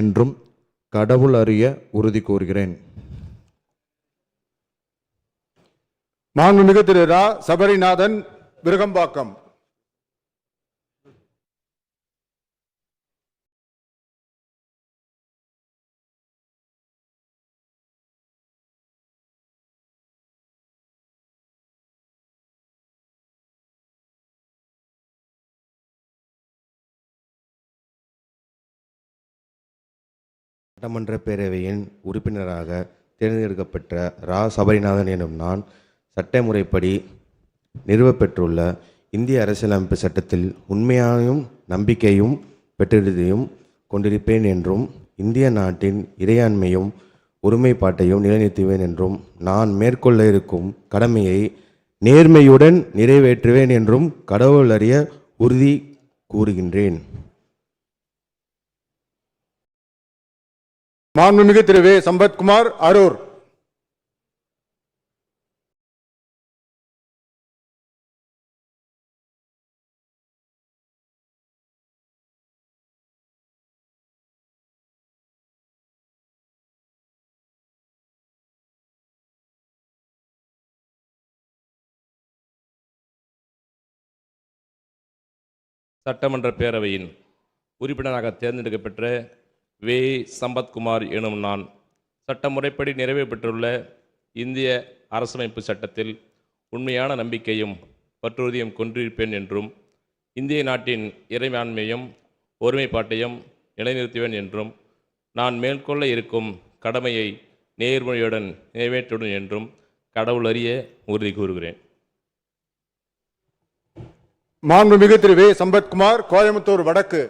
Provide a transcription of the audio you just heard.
என்றும் கடவுள் அறிய உறுதி கூறுகிறேன். மாண்புமிகு திரு ரா. சபரிநாதன், விருகம்பாக்கம். சட்டமன்ற பேரவையின் உறுப்பினராக தேர்ந்தெடுக்கப்பட்ட ரா. சபரிநாதன் எனும் நான் சட்ட முறைப்படி நிறுவப்பெற்றுள்ள இந்திய அரசியலமைப்பு சட்டத்தில் உண்மையாயும் நம்பிக்கையும் பெற்றிருந்தையும் கொண்டிருப்பேன் என்றும் இந்திய நாட்டின் இறையாண்மையும் ஒருமைப்பாட்டையும் நிலைநிறுத்துவேன் என்றும் நான் மேற்கொள்ள இருக்கும் கடமையை நேர்மையுடன் நிறைவேற்றுவேன் என்றும் கடவுள் அறிய உறுதி கூறுகின்றேன். மாண்புமிகு திரு வே. சம்பத்குமார், அரூர். சட்டமன்ற பேரவையின் உறுப்பினராக தேர்ந்தெடுக்கப்பெற்ற வே. சம்பத்குமார் எனும் நான் சட்ட முறைப்படி நிறைவேற்றப்பட்டுள்ள இந்திய அரசமைப்பு சட்டத்தில் உண்மையான நம்பிக்கையும் பற்றுறுதியும் கொண்டிருப்பேன் என்றும் இந்திய நாட்டின் இறையாண்மையும் ஒருமைப்பாட்டையும் நிலைநிறுத்துவேன் என்றும் நான் மேற்கொள்ள இருக்கும் கடமையை நேர்மையுடன் நிறைவேற்றுவேன் என்றும் கடவுள் அறிய உறுதி கூறுகிறேன். மாண்புமிகு திரு வே. சம்பத்குமார், கோயம்புத்தூர் வடக்கு.